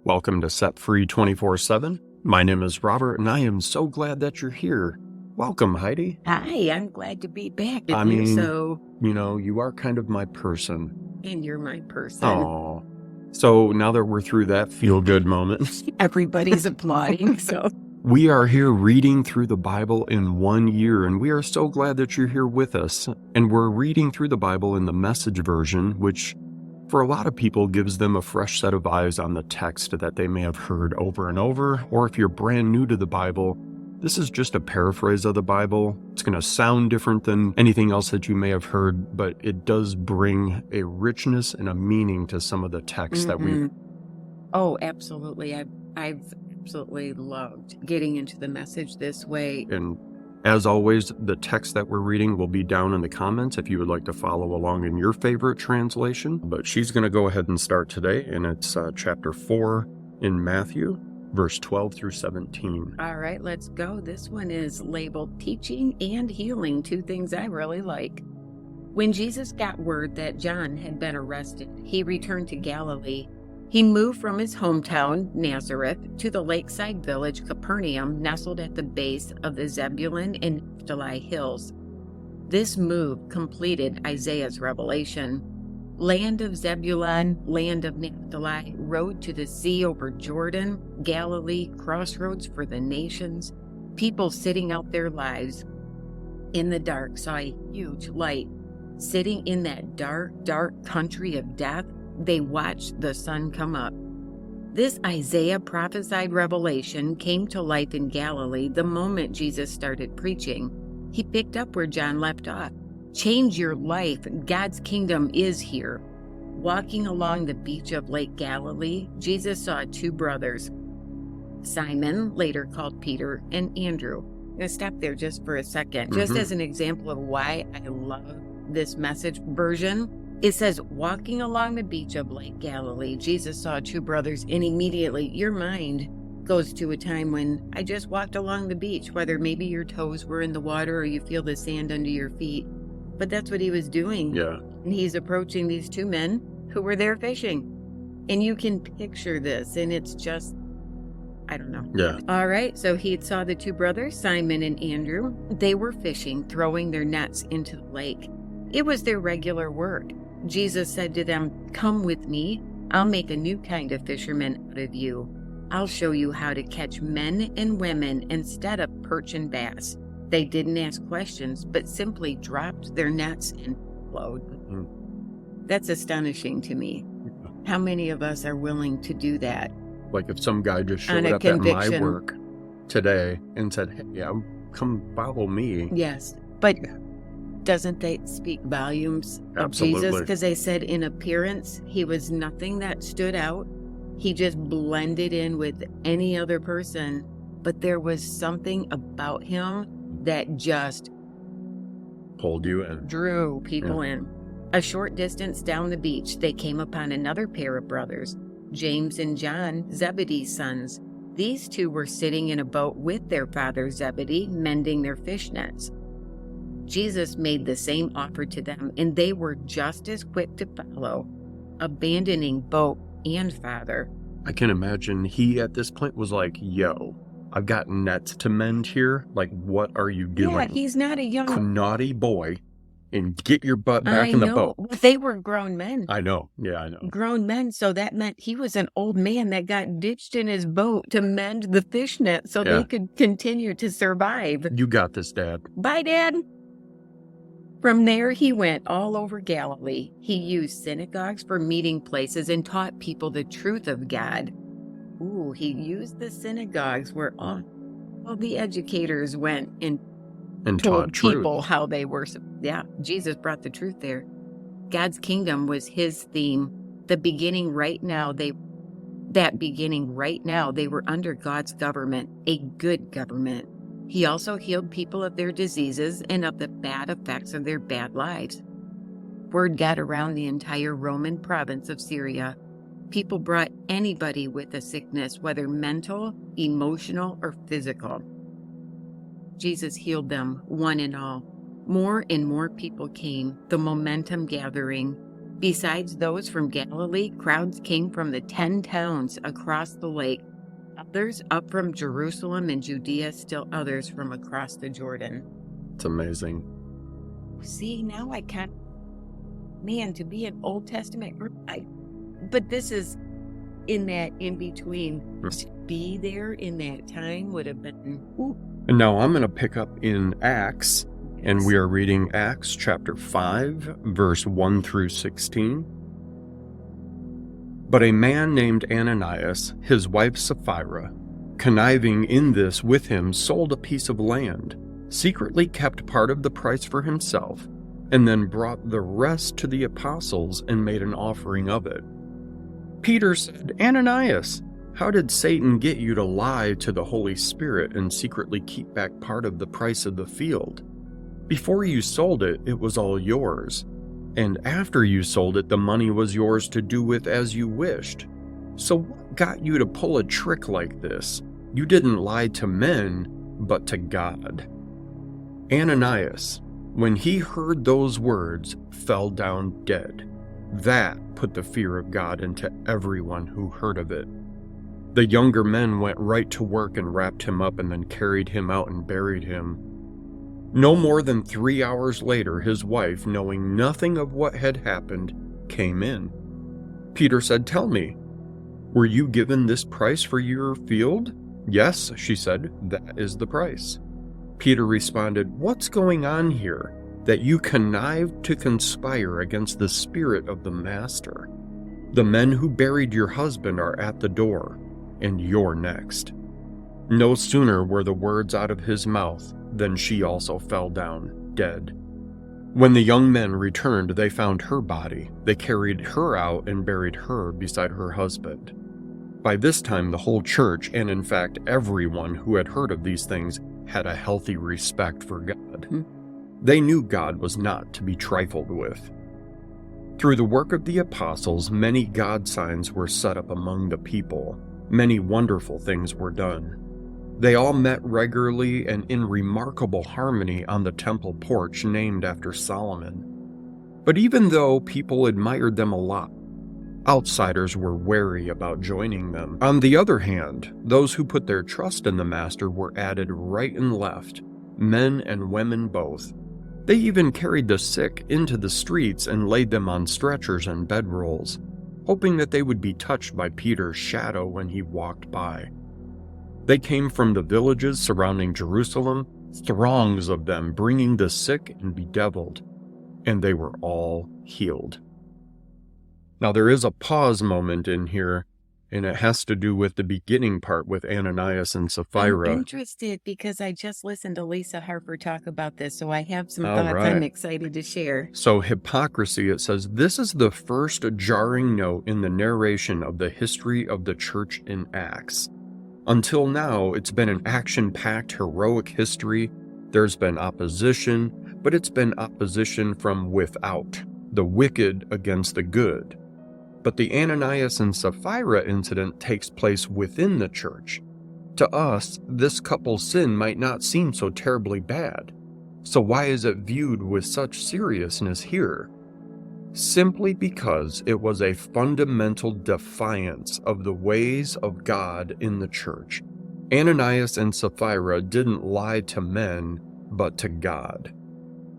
Welcome to Set Free 24/7. My name is Robert, and I am so glad that you're here. Welcome, Heidi. Hi, I'm glad to be back with I you. mean, you are kind of my person. And you're my person. Oh. So now that we're through that feel-good moment, Everybody's applauding, so. we are here reading through the Bible in 1 year, and we are so glad that you're here with us. And we're reading through the Bible in the Message version, which for a lot of people gives them a fresh set of eyes on the text that they may have heard over and over. Or if you're brand new to the Bible, this is just a paraphrase of the Bible. It's going to sound different than anything else that you may have heard, but it does bring a richness and a meaning to some of the texts that we... Oh, absolutely. I've absolutely loved getting into the Message this way. And as always, the text that we're reading will be down in the comments if you would like to follow along in your favorite translation. But she's going to go ahead and start today, and it's chapter 4 in Matthew, verse 12 through 17. All right, let's go. This one is labeled Teaching and Healing, two things I really like. When Jesus got word that John had been arrested, he returned to Galilee. He moved from his hometown, Nazareth, to the lakeside village Capernaum, nestled at the base of the Zebulun and Naphtali hills. This move completed Isaiah's revelation. Land of Zebulun, land of Naphtali, road to the sea over Jordan, Galilee, crossroads for the nations. People sitting out their lives in the dark saw a huge light. Sitting in that dark, dark country of death, they watched the sun come up. This Isaiah prophesied revelation came to life in Galilee the moment Jesus started preaching. He picked up where John left off. Change your life. God's kingdom is here. Walking along the beach of Lake Galilee, Jesus saw two brothers, Simon, later called Peter, and Andrew. I'm going to stop there just for a second, just as an example of why I love this Message version. It says, walking along the beach of Lake Galilee, Jesus saw two brothers, and immediately your mind goes to a time when I just walked along the beach, whether maybe your toes were in the water or you feel the sand under your feet. But that's what he was doing. Yeah. And he's approaching these two men who were there fishing. And you can picture this, and it's just, I don't know. Yeah. All right, so he saw the two brothers, Simon and Andrew. They were fishing, throwing their nets into the lake. It was their regular work. Jesus said to them, "Come with me. I'll make a new kind of fisherman out of you. I'll show you how to catch men and women instead of perch and bass." They didn't ask questions, but simply dropped their nets and flowed. That's astonishing to me. How many of us are willing to do that? Like if some guy just On showed a up at my conviction. work today and said, "Hey, yeah, come follow me." Yes, but doesn't that speak volumes of Absolutely. Jesus? Because they said in appearance, he was nothing that stood out. He just blended in with any other person. But there was something about him that just Pulled you in. drew people in. A short distance down the beach, they came upon another pair of brothers, James and John, Zebedee's sons. These two were sitting in a boat with their father Zebedee, mending their fish nets. Jesus made the same offer to them, and they were just as quick to follow, abandoning boat and father. I can imagine he at this point was like, "Yo, I've got nets to mend here. Like, what are you doing? Yeah, he's not a young... Naughty boy, and get your butt back I in the know. boat." They were grown men. I know. Yeah, I know. Grown men, so that meant he was an old man that got ditched in his boat to mend the fish net so Yeah. they could continue to survive. You got this, Dad. Bye, Dad. From there, he went all over Galilee. He used synagogues for meeting places and taught people the truth of God. Ooh, he used the synagogues where all the educators went and And told taught truth. people how they worship. Yeah, Jesus brought the truth there. God's kingdom was his theme. Beginning right now, they were under God's government, a good government. He also healed people of their diseases and of the bad effects of their bad lives. Word got around the entire Roman province of Syria. People brought anybody with a sickness, whether mental, emotional, or physical. Jesus healed them, one and all. More and more people came, the momentum gathering. Besides those from Galilee, crowds came from the 10 towns across the lake, others up from Jerusalem and Judea, still others from across the Jordan. It's amazing. See, now I can't, man, to be an Old Testament group, but this is in that in between. To be there in that time would have been, ooh. And now I'm going to pick up in Acts, and we are reading Acts chapter 5, verse 1 through 16. But a man named Ananias, his wife Sapphira, conniving in this with him, sold a piece of land, secretly kept part of the price for himself, and then brought the rest to the apostles and made an offering of it. Peter said, Ananias, how did Satan get you to lie to the Holy Spirit and secretly keep back part of the price of the field? Before you sold it, it was all yours. And after you sold it, the money was yours to do with as you wished. So what got you to pull a trick like this? You didn't lie to men, but to God. Ananias, when he heard those words, fell down dead. That put the fear of God into everyone who heard of it. The younger men went right to work and wrapped him up and then carried him out and buried him. No more than 3 hours later, his wife, knowing nothing of what had happened, came in. Peter said, Tell me, were you given this price for your field? Yes, she said, that is the price. Peter responded, What's going on here, that you connived to conspire against the spirit of the master? The men who buried your husband are at the door, and you're next. No sooner were the words out of his mouth than she also fell down, dead. When the young men returned, they found her body. They carried her out and buried her beside her husband. By this time, the whole church, and in fact everyone who had heard of these things, had a healthy respect for God. They knew God was not to be trifled with. Through the work of the apostles, many God signs were set up among the people. Many wonderful things were done. They all met regularly and in remarkable harmony on the temple porch named after Solomon. But even though people admired them a lot, outsiders were wary about joining them. On the other hand, those who put their trust in the Master were added right and left, men and women both. They even carried the sick into the streets and laid them on stretchers and bedrolls, hoping that they would be touched by Peter's shadow when he walked by. They came from the villages surrounding Jerusalem, throngs of them bringing the sick and bedeviled, and they were all healed. Now there is a pause moment in here, and it has to do with the beginning part with Ananias and Sapphira. I'm interested because I just listened to Lisa Harper talk about this, so I have some thoughts I'm excited to share. So hypocrisy, it says, this is the first jarring note in the narration of the history of the church in Acts. Until now, it's been an action-packed, heroic history. There's been opposition, but it's been opposition from without, the wicked against the good. But the Ananias and Sapphira incident takes place within the church. To us, this couple's sin might not seem so terribly bad. So why is it viewed with such seriousness here? Simply because it was a fundamental defiance of the ways of God in the church. Ananias and Sapphira didn't lie to men, but to God.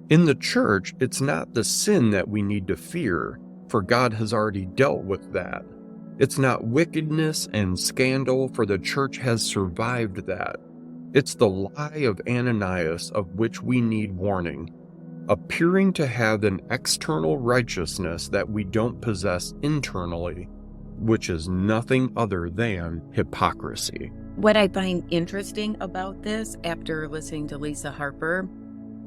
In the church, it's not the sin that we need to fear, for God has already dealt with that. It's not wickedness and scandal, for the church has survived that. It's the lie of Ananias of which we need warning, appearing to have an external righteousness that we don't possess internally, which is nothing other than hypocrisy. What I find interesting about this, after listening to Lisa Harper,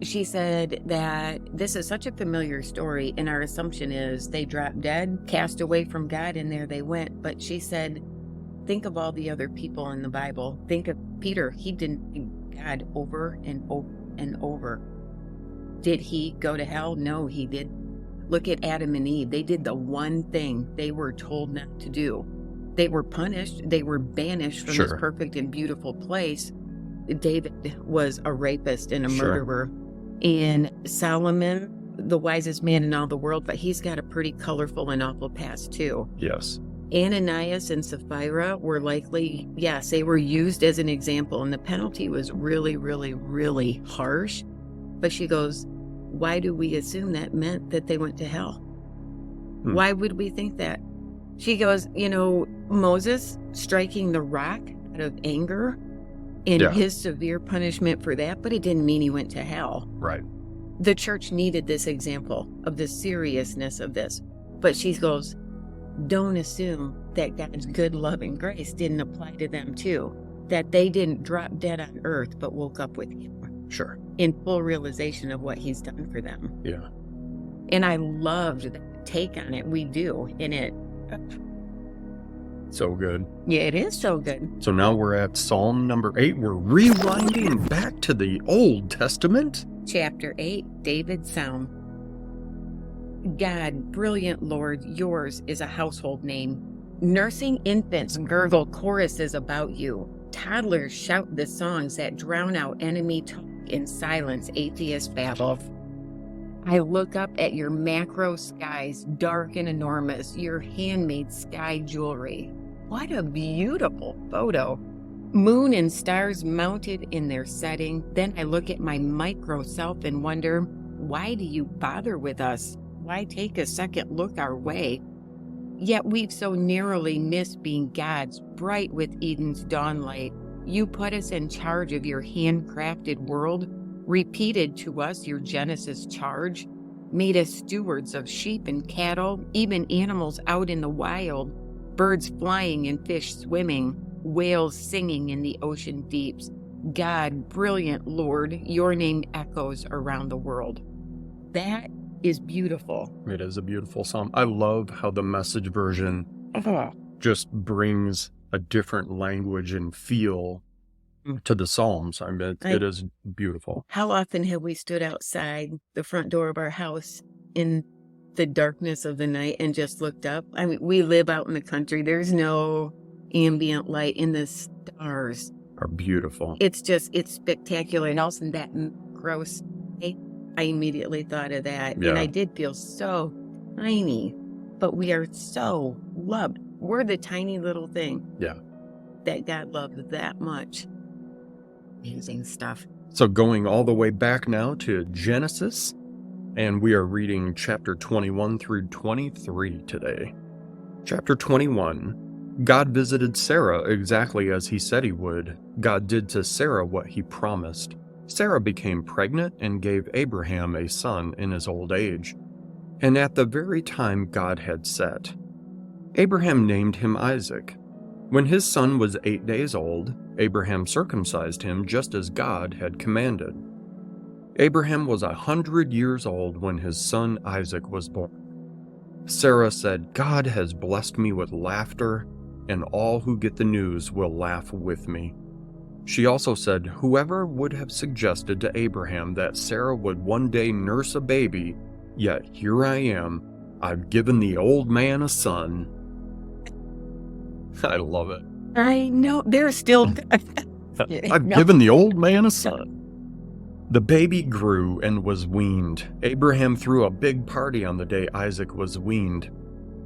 she said that this is such a familiar story, and our assumption is they dropped dead, cast away from God, and there they went. But she said, think of all the other people in the Bible. Think of Peter. He denied God over and over and over. Did he go to hell? No, he did. Look at Adam and Eve. They did the one thing they were told not to do. They were punished. They were banished from this perfect and beautiful place. David was a rapist and a murderer. And Solomon the wisest man in all the world, but he's got a pretty colorful and awful past too. Yes. Ananias and Sapphira were likely, yes, they were used as an example, and the penalty was really, really, really harsh. But she goes, why do we assume that meant that they went to hell? Why would we think that? She goes, Moses striking the rock out of anger and his severe punishment for that, but it didn't mean he went to hell. Right. The church needed this example of the seriousness of this. But she goes, don't assume that God's good love and grace didn't apply to them too, that they didn't drop dead on earth but woke up with him. Sure. In full realization of what he's done for them. Yeah. And I loved that take on it. We do. And it. So good. Yeah, it is so good. So now we're at Psalm number 8. We're rewinding back to the Old Testament. Chapter 8, David's Psalm. God, brilliant Lord, yours is a household name. Nursing infants gurgle choruses about you. Toddlers shout the songs that drown out enemy talk and silence atheist babble. I look up at your macro skies, dark and enormous, your handmade sky jewelry. What a beautiful photo. Moon and stars mounted in their setting. Then I look at my micro self and wonder, why do you bother with us? Why take a second look our way? Yet we've so narrowly missed being God's, bright with Eden's dawn light. You put us in charge of your handcrafted world, repeated to us your Genesis charge, made us stewards of sheep and cattle, even animals out in the wild, birds flying and fish swimming, whales singing in the ocean deeps. God, brilliant Lord, your name echoes around the world. That is beautiful. It is a beautiful psalm. I love how the Message version just brings a different language and feel to the Psalms. I mean, it is beautiful. How often have we stood outside the front door of our house in the darkness of the night and just looked up? I mean, we live out in the country. There's no ambient light, and the stars are beautiful. It's spectacular. And also that gross, I immediately thought of that. Yeah. And I did feel so tiny, but we are so loved. We're the tiny little thing. Yeah. That God loved that much. Amazing stuff. So going all the way back now to Genesis, and we are reading chapter 21 through 23 today. Chapter 21, God visited Sarah exactly as he said he would. God did to Sarah what he promised. Sarah became pregnant and gave Abraham a son in his old age, and at the very time God had set. Abraham named him Isaac. When his son was 8 days old, Abraham circumcised him just as God had commanded. Abraham was 100 years old when his son Isaac was born. Sarah said, God has blessed me with laughter, and all who get the news will laugh with me. She also said, whoever would have suggested to Abraham that Sarah would one day nurse a baby, yet here I am, I've given the old man a son. I love it. I know, they're still... I've given the old man a son. The baby grew and was weaned. Abraham threw a big party on the day Isaac was weaned.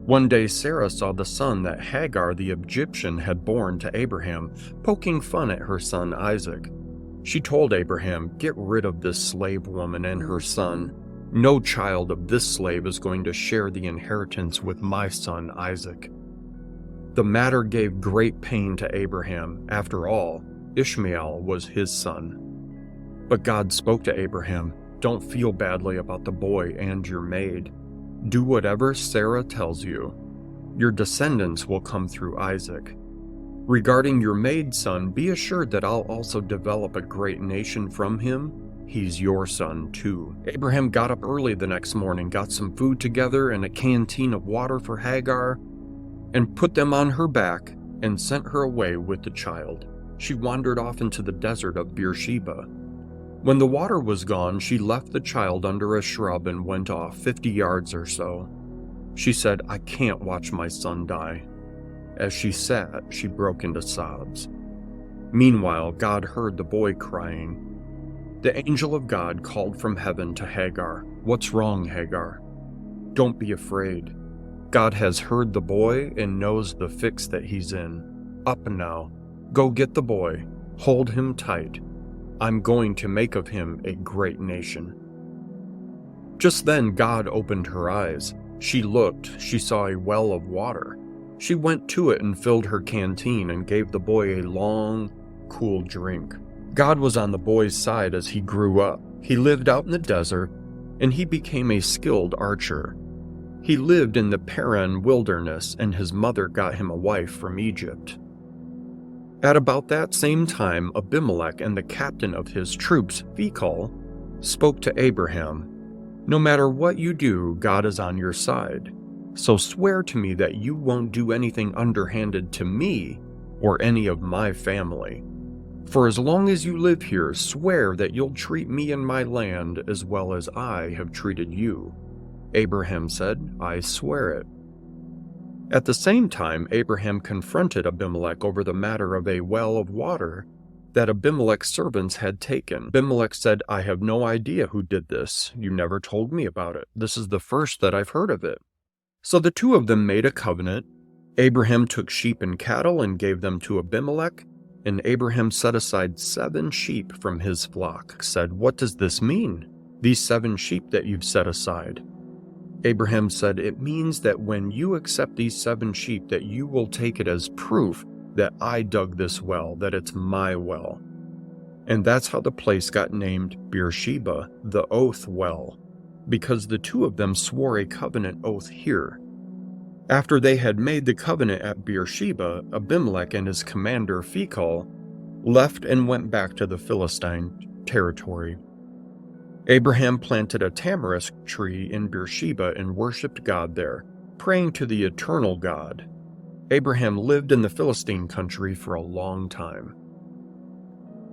One day Sarah saw the son that Hagar the Egyptian had borne to Abraham, poking fun at her son Isaac. She told Abraham, get rid of this slave woman and her son. No child of this slave is going to share the inheritance with my son Isaac. The matter gave great pain to Abraham. After all, Ishmael was his son. But God spoke to Abraham, don't feel badly about the boy and your maid. Do whatever Sarah tells you. Your descendants will come through Isaac. Regarding your maid son, be assured that I'll also develop a great nation from him. He's your son too. Abraham got up early the next morning, got some food together and a canteen of water for Hagar, and put them on her back and sent her away with the child. She wandered off into the desert of Beersheba. When the water was gone, she left the child under a shrub and went off 50 yards or so. She said, I can't watch my son die. As she sat, she broke into sobs. Meanwhile, God heard the boy crying. The angel of God called from heaven to Hagar, "What's wrong, Hagar? Don't be afraid. God has heard the boy and knows the fix that he's in. Up now. Go get the boy. Hold him tight. I'm going to make of him a great nation." Just then God opened her eyes. She looked. She saw a well of water. She went to it and filled her canteen and gave the boy a long, cool drink. God was on the boy's side as he grew up. He lived out in the desert, and he became a skilled archer. He lived in the Paran wilderness, and his mother got him a wife from Egypt. At about that same time, Abimelech and the captain of his troops, Phicol, spoke to Abraham, "No matter what you do, God is on your side. So swear to me that you won't do anything underhanded to me or any of my family. For as long as you live here, swear that you'll treat me and my land as well as I have treated you." Abraham said, "I swear it." At the same time, Abraham confronted Abimelech over the matter of a well of water that Abimelech's servants had taken. Abimelech said, "I have no idea who did this. You never told me about it. This is the first that I've heard of it." So the two of them made a covenant. Abraham took sheep and cattle and gave them to Abimelech, and Abraham set aside 7 sheep from his flock. Said, "What does this mean, these 7 sheep that you've set aside?" Abraham said, "It means that when you accept these 7 sheep, that you will take it as proof that I dug this well, that it's my well." And that's how the place got named Beersheba, the oath well, because the two of them swore a covenant oath here. After they had made the covenant at Beersheba, Abimelech and his commander Phicol left and went back to the Philistine territory. Abraham planted a tamarisk tree in Beersheba and worshipped God there, praying to the eternal God. Abraham lived in the Philistine country for a long time.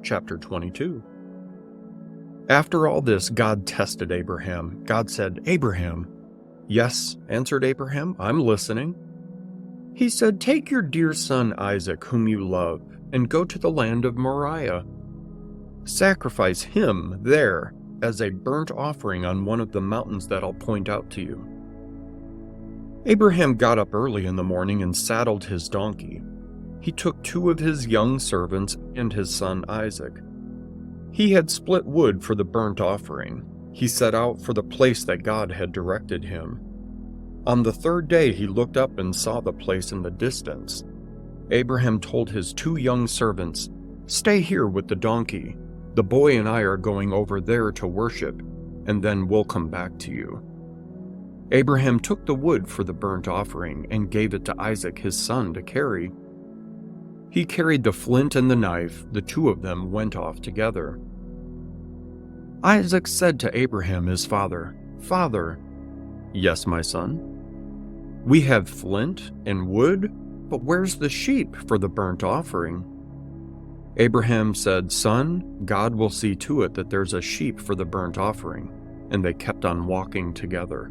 Chapter 22. After all this, God tested Abraham. God said, "Abraham." "Yes," answered Abraham, "I'm listening." He said, "Take your dear son Isaac, whom you love, and go to the land of Moriah. Sacrifice him there as a burnt offering on one of the mountains that I'll point out to you." Abraham got up early in the morning and saddled his donkey. He took 2 of his young servants and his son Isaac. He had split wood for the burnt offering. He set out for the place that God had directed him. On the 3rd day he looked up and saw the place in the distance. Abraham told his 2 young servants, "Stay here with the donkey. The boy and I are going over there to worship, and then we'll come back to you." Abraham took the wood for the burnt offering and gave it to Isaac his son to carry. He carried the flint and the knife. The 2 of them went off together. Isaac said to Abraham his father, "Father." "Yes, my son." "We have flint and wood, but where's the sheep for the burnt offering?" Abraham said, "Son, God will see to it that there's a sheep for the burnt offering." And they kept on walking together.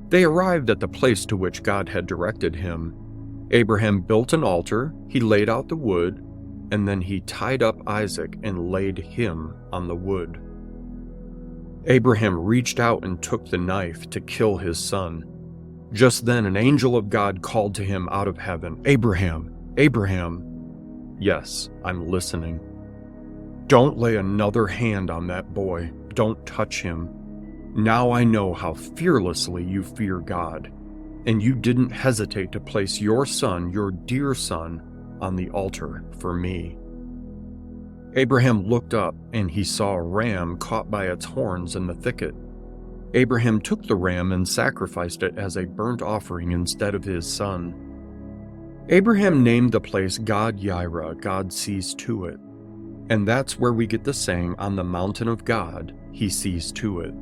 They arrived at the place to which God had directed him. Abraham built an altar, he laid out the wood, and then he tied up Isaac and laid him on the wood. Abraham reached out and took the knife to kill his son. Just then an angel of God called to him out of heaven, "Abraham, Abraham." "Yes, I'm listening." "Don't lay another hand on that boy. Don't touch him. Now I know how fearlessly you fear God, and you didn't hesitate to place your son, your dear son, on the altar for me." Abraham looked up, and he saw a ram caught by its horns in the thicket. Abraham took the ram and sacrificed it as a burnt offering instead of his son. Abraham named the place God-Yireh, God sees to it. And that's where we get the saying, "On the mountain of God, he sees to it."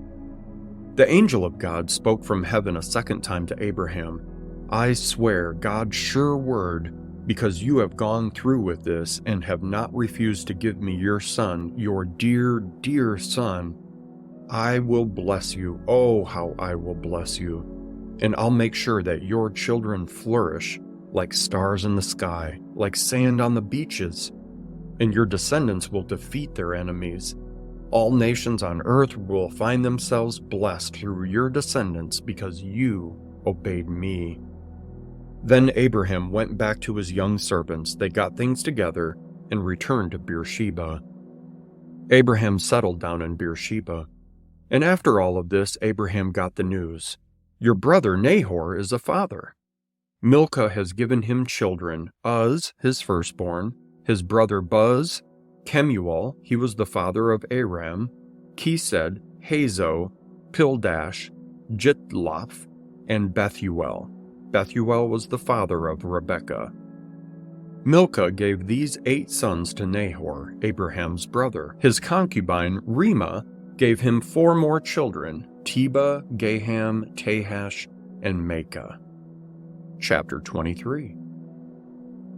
The angel of God spoke from heaven a second time to Abraham, "I swear God's sure word, because you have gone through with this and have not refused to give me your son, your dear, dear son, I will bless you. Oh, how I will bless you. And I'll make sure that your children flourish like stars in the sky, like sand on the beaches. And your descendants will defeat their enemies. All nations on earth will find themselves blessed through your descendants because you obeyed me." Then Abraham went back to his young servants. They got things together and returned to Beersheba. Abraham settled down in Beersheba. And after all of this, Abraham got the news: "Your brother Nahor is a father. Milcah has given him children, Uz, his firstborn, his brother Buz, Kemuel, he was the father of Aram, Kesed, Hazo, Pildash, Jitlof, and Bethuel. Bethuel was the father of Rebekah. Milcah gave these 8 sons to Nahor, Abraham's brother. His concubine, Reumah, gave him 4 more children, Tebah, Gaham, Tahash, and Maacah. Chapter 23.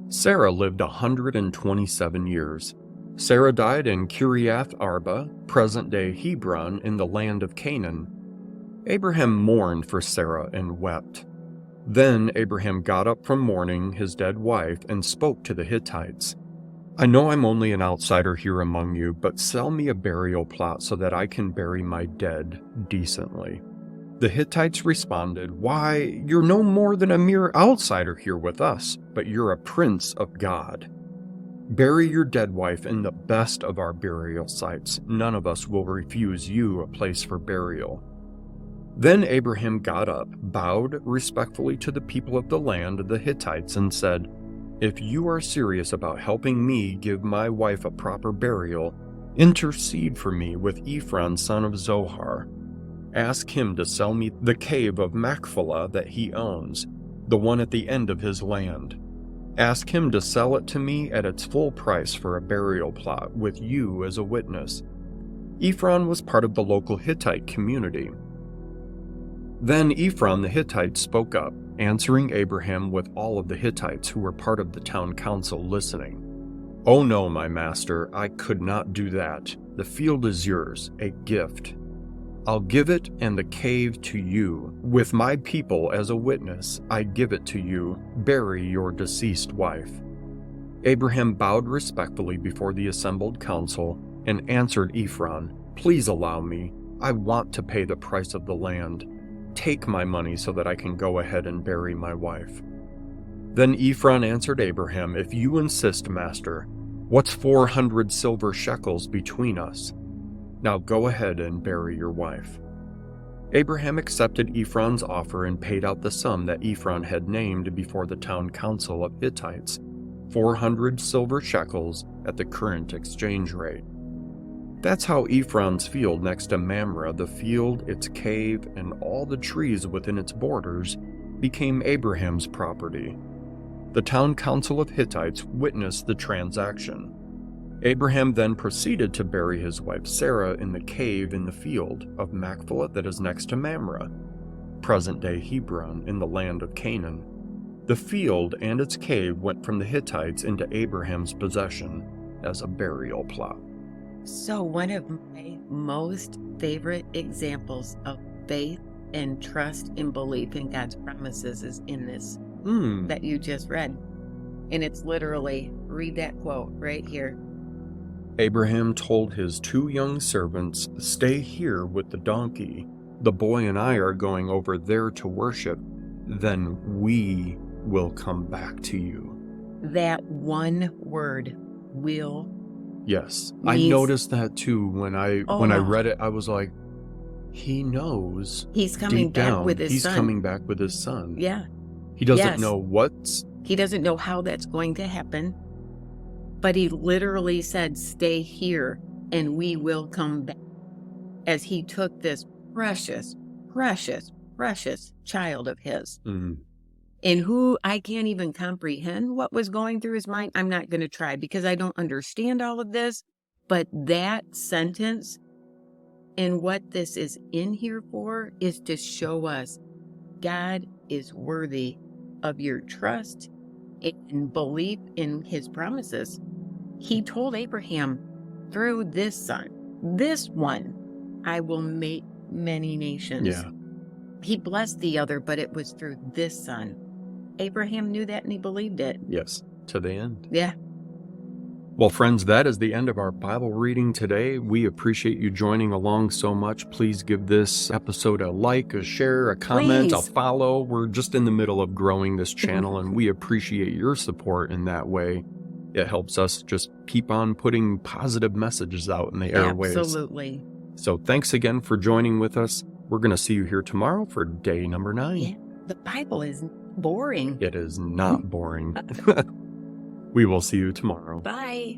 Sarah lived 127 years. Sarah died in Kiriath Arba, present-day Hebron, in the land of Canaan. Abraham mourned for Sarah and wept. Then Abraham got up from mourning his dead wife and spoke to the Hittites. "I know I'm only an outsider here among you, but sell me a burial plot so that I can bury my dead decently." The Hittites responded, "Why, you're no more than a mere outsider here with us, but you're a prince of God. Bury your dead wife in the best of our burial sites. None of us will refuse you a place for burial." Then Abraham got up, bowed respectfully to the people of the land, the Hittites, and said, "If you are serious about helping me give my wife a proper burial, intercede for me with Ephron, son of Zohar. Ask him to sell me the cave of Machpelah that he owns, the one at the end of his land. Ask him to sell it to me at its full price for a burial plot, with you as a witness." Ephron was part of the local Hittite community. Then Ephron the Hittite spoke up, answering Abraham with all of the Hittites who were part of the town council listening. "Oh no, my master, I could not do that. The field is yours, a gift. I'll give it and the cave to you. With my people as a witness, I give it to you. Bury your deceased wife." Abraham bowed respectfully before the assembled council and answered Ephron, "Please allow me. I want to pay the price of the land. Take my money so that I can go ahead and bury my wife." Then Ephron answered Abraham, "If you insist, master, what's 400 silver shekels between us? Now go ahead and bury your wife." Abraham accepted Ephron's offer and paid out the sum that Ephron had named before the town council of Hittites, 400 silver shekels at the current exchange rate. That's how Ephron's field next to Mamre, the field, its cave, and all the trees within its borders, became Abraham's property. The town council of Hittites witnessed the transaction. Abraham then proceeded to bury his wife Sarah in the cave in the field of Machpelah that is next to Mamre, present-day Hebron, in the land of Canaan. The field and its cave went from the Hittites into Abraham's possession as a burial plot. So, one of my most favorite examples of faith and trust and belief in God's promises is in this that you just read. And it's literally, read that quote right here. Abraham told his 2 young servants, "Stay here with the donkey. The boy and I are going over there to worship. Then we will come back to you." That one word, will. Yes, I noticed that too when I read it. I was like, he knows. He's coming back with his son. He's coming back with his son. Yeah. He doesn't know He doesn't know how that's going to happen. But he literally said, "Stay here and we will come back." As he took this precious, precious, precious child of his. And who I can't even comprehend what was going through his mind. I'm not going to try because I don't understand all of this. But that sentence and what this is in here for is to show us God is worthy of your trust and belief in his promises. He told Abraham, through this son, this one, I will make many nations. Yeah. He blessed the other, but it was through this son. Abraham knew that and he believed it. Yes, to the end. Yeah. Well, friends, that is the end of our Bible reading today. We appreciate you joining along so much. Please give this episode a like, a share, a comment, a Please. follow. We're just in the middle of growing this channel, and we appreciate your support in that way. It helps us just keep on putting positive messages out in the airwaves. Absolutely. So thanks again for joining with us. We're going to see you here tomorrow for day number 9. Yeah, the Bible is boring. It is not boring. We will see you tomorrow. Bye.